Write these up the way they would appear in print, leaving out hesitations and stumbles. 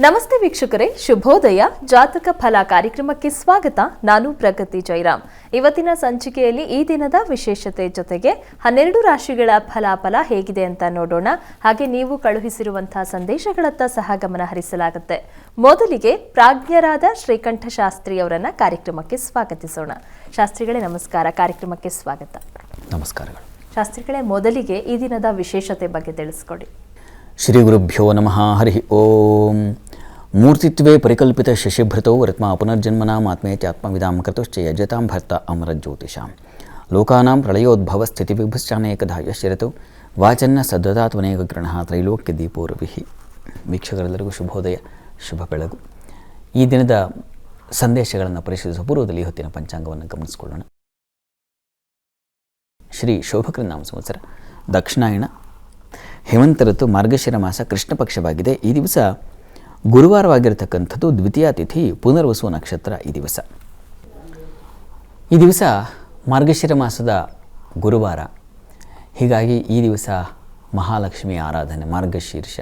ನಮಸ್ತೆ ವೀಕ್ಷಕರೇ, ಶುಭೋದಯ. ಜಾತಕ ಫಲ ಕಾರ್ಯಕ್ರಮಕ್ಕೆ ಸ್ವಾಗತ. ನಾನು ಪ್ರಗತಿ ಜೈರಾಮ್. ಇವತ್ತಿನ ಸಂಚಿಕೆಯಲ್ಲಿ ಈ ದಿನದ ವಿಶೇಷತೆ ಜೊತೆಗೆ 12 ರಾಶಿಗಳ ಫಲಾಫಲ ಹೇಗಿದೆ ಅಂತ ನೋಡೋಣ. ಹಾಗೆ ನೀವು ಕಳುಹಿಸಿರುವಂತಹ ಸಂದೇಶಗಳತ್ತ ಸಹ ಗಮನ ಹರಿಸಲಾಗುತ್ತೆ. ಮೊದಲಿಗೆ ಪ್ರಾಜ್ಞರಾದ ಶ್ರೀಕಂಠ ಶಾಸ್ತ್ರಿ ಅವರನ್ನ ಕಾರ್ಯಕ್ರಮಕ್ಕೆ ಸ್ವಾಗತಿಸೋಣ. ಶಾಸ್ತ್ರಿಗಳೇ ನಮಸ್ಕಾರ, ಕಾರ್ಯಕ್ರಮಕ್ಕೆ ಸ್ವಾಗತ. ನಮಸ್ಕಾರಗಳು. ಶಾಸ್ತ್ರಿಗಳೇ, ಮೊದಲಿಗೆ ಈ ದಿನದ ವಿಶೇಷತೆ ಬಗ್ಗೆ ತಿಳಿಸ್ಕೊಡಿ. ಶ್ರೀ ಗುರುಭ್ಯೋ ನಮಃ. ಹರಿ ಓಂ. ಮೂರ್ತಿತ್ವೇ ಪರಿಕಲ್ಪಿತ ಶಶಿಭೃತೌ ರತ್ಮ ಪುನರ್ಜನ್ಮನಾಮಾತ್ಮೇತ್ಯಾತ್ಮವಿದಾಂ ಕೃತಶ್ಚ ಯಜತಾಂ ಭರ್ತ ಅಮರಜ್ಯೋತಿಷಾಂ ಲೋಕಾನಾಂ ಪ್ರಳಯೋದ್ಭವ ಸ್ಥಿತಿ ವಿಭಶ್ಚಾನೇಕಧಾ ಯಶ್ಚಿರತೌ ವಾಚನ್ನ ಸದ್ದದಾತ್ವನೇಕ ಗ್ರಹಃ ತ್ರೈಲೋಕ್ಯ ದೀಪೋ ರವಿಃ. ವೀಕ್ಷಕರೆಲ್ಲರಿಗೂ ಶುಭೋದಯ, ಶುಭ ಬೆಳಗು. ಈ ದಿನದ ಸಂದೇಶಗಳನ್ನು ಪರಿಶೀಲಿಸುವ ಪೂರ್ವದಲ್ಲಿ ಹೊತ್ತಿನ ಪಂಚಾಂಗವನ್ನು ಗಮನಿಸಿಕೊಳ್ಳೋಣ. ಶ್ರೀ ಶೋಭಕೃ ನಾಮ ಸಂವತ್ಸರ, ದಕ್ಷಿಣಾಯಣ, ಹೇಮಂತ ಋತು, ಮಾರ್ಗಶಿರ ಮಾಸ, ಕೃಷ್ಣ ಪಕ್ಷವಾಗಿದೆ. ಈ ದಿವಸ ಗುರುವಾರವಾಗಿರತಕ್ಕಂಥದ್ದು. ದ್ವಿತೀಯ ತಿಥಿ ಪುನರ್ವಸು ನಕ್ಷತ್ರ. ಈ ದಿವಸ ಮಾರ್ಗಶಿರ ಮಾಸದ ಗುರುವಾರ. ಹೀಗಾಗಿ ಈ ದಿವಸ ಮಹಾಲಕ್ಷ್ಮಿಯ ಆರಾಧನೆ, ಮಾರ್ಗಶೀರ್ಷ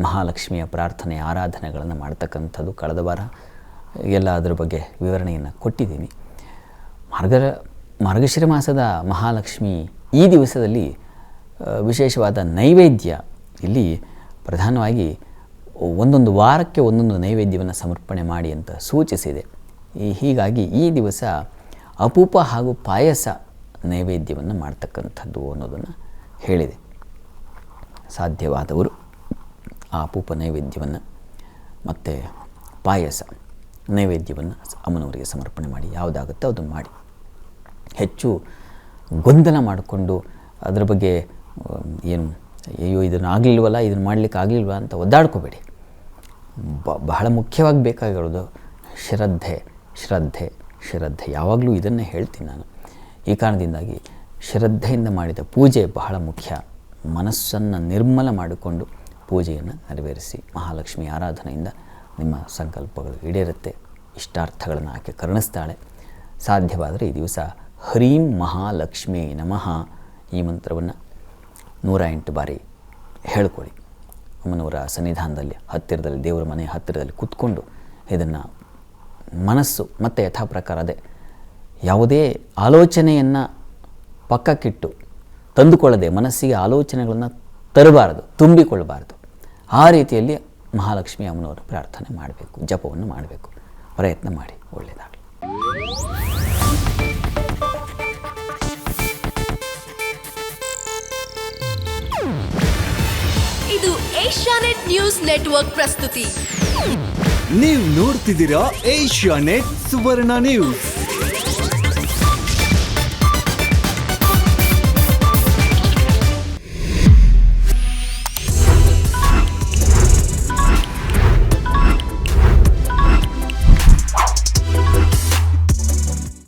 ಮಹಾಲಕ್ಷ್ಮಿಯ ಪ್ರಾರ್ಥನೆ ಆರಾಧನೆಗಳನ್ನು ಮಾಡ್ತಕ್ಕಂಥದ್ದು. ಕಳೆದ ವಾರ ಎಲ್ಲ ಅದರ ಬಗ್ಗೆ ವಿವರಣೆಯನ್ನು ಕೊಟ್ಟಿದ್ದೀನಿ. ಮಾರ್ಗಶಿರ ಮಾಸದ ಮಹಾಲಕ್ಷ್ಮಿ ಈ ದಿವಸದಲ್ಲಿ ವಿಶೇಷವಾದ ನೈವೇದ್ಯ. ಇಲ್ಲಿ ಪ್ರಧಾನವಾಗಿ ಒಂದೊಂದು ವಾರಕ್ಕೆ ಒಂದೊಂದು ನೈವೇದ್ಯವನ್ನು ಸಮರ್ಪಣೆ ಮಾಡಿ ಅಂತ ಸೂಚಿಸಿದೆ. ಹೀಗಾಗಿ ಈ ದಿವಸ ಅಪೂಪ ಹಾಗೂ ಪಾಯಸ ನೈವೇದ್ಯವನ್ನು ಮಾಡ್ತಕ್ಕಂಥದ್ದು ಅನ್ನೋದನ್ನು ಹೇಳಿದೆ. ಸಾಧ್ಯವಾದವರು ಆ ಅಪೂಪ ನೈವೇದ್ಯವನ್ನು ಮತ್ತು ಪಾಯಸ ನೈವೇದ್ಯವನ್ನು ಅಮ್ಮನವರಿಗೆ ಸಮರ್ಪಣೆ ಮಾಡಿ. ಯಾವುದಾಗುತ್ತೋ ಅದನ್ನು ಮಾಡಿ. ಹೆಚ್ಚು ಗೊಂದಲ ಮಾಡಿಕೊಂಡು ಅದರ ಬಗ್ಗೆ ಏನು ಅಯ್ಯೋ ಇದನ್ನು ಆಗಲಿಲ್ವಲ್ಲ, ಇದನ್ನು ಮಾಡಲಿಕ್ಕೆ ಆಗಲಿಲ್ವ ಅಂತ ಒದ್ದಾಡ್ಕೋಬೇಡಿ. ಬಹಳ ಮುಖ್ಯವಾಗಿ ಬೇಕಾಗಿರೋದು ಶ್ರದ್ಧೆ, ಶ್ರದ್ಧೆ, ಶ್ರದ್ಧೆ. ಯಾವಾಗಲೂ ಇದನ್ನೇ ಹೇಳ್ತೀನಿ ನಾನು. ಈ ಕಾರಣದಿಂದಾಗಿ ಶ್ರದ್ಧೆಯಿಂದ ಮಾಡಿದ ಪೂಜೆ ಬಹಳ ಮುಖ್ಯ. ಮನಸ್ಸನ್ನು ನಿರ್ಮಲ ಮಾಡಿಕೊಂಡು ಪೂಜೆಯನ್ನು ನೆರವೇರಿಸಿ. ಮಹಾಲಕ್ಷ್ಮಿ ಆರಾಧನೆಯಿಂದ ನಿಮ್ಮ ಸಂಕಲ್ಪಗಳು ಈಡೇರುತ್ತೆ. ಇಷ್ಟಾರ್ಥಗಳನ್ನು ಆಕೆ ಕರುಣಿಸ್ತಾಳೆ. ಸಾಧ್ಯವಾದರೆ ಈ ದಿವಸ ಹರೀಂ ಮಹಾಲಕ್ಷ್ಮೀ ನಮಃ ಈ ಮಂತ್ರವನ್ನು 108 ಬಾರಿ ಹೇಳ್ಕೊಳ್ಳಿ. ಅಮ್ಮನವರ ಸನ್ನಿಧಾನದಲ್ಲಿ ಹತ್ತಿರದಲ್ಲಿ, ದೇವರ ಮನೆ ಹತ್ತಿರದಲ್ಲಿ ಕೂತ್ಕೊಂಡು ಇದನ್ನು ಮನಸ್ಸು ಮತ್ತು ಯಥಾ ಪ್ರಕಾರ ಅದೇ ಯಾವುದೇ ಆಲೋಚನೆಯನ್ನು ಪಕ್ಕಕ್ಕಿಟ್ಟು ತಂದುಕೊಳ್ಳದೆ ಮನಸ್ಸಿಗೆ ಆಲೋಚನೆಗಳನ್ನು ತರಬಾರದು, ತುಂಬಿಕೊಳ್ಳಬಾರದು. ಆ ರೀತಿಯಲ್ಲಿ ಮಹಾಲಕ್ಷ್ಮಿ ಅಮ್ಮನವರ ಪ್ರಾರ್ಥನೆ ಮಾಡಬೇಕು, ಜಪವನ್ನು ಮಾಡಬೇಕು. ಪ್ರಯತ್ನ ಮಾಡಿ. ಒಳ್ಳೆಯದಾಗಲಿ. ಇದು ಏಷ್ಯಾನೆಟ್ ನ್ಯೂಸ್ ನೆಟ್ವರ್ಕ್ ಪ್ರಸ್ತುತಿ. ನೀವು ನೋಡ್ತಿದ್ದೀರಾ ಏಷ್ಯಾನೆಟ್ ಸುವರ್ಣ ನ್ಯೂಸ್.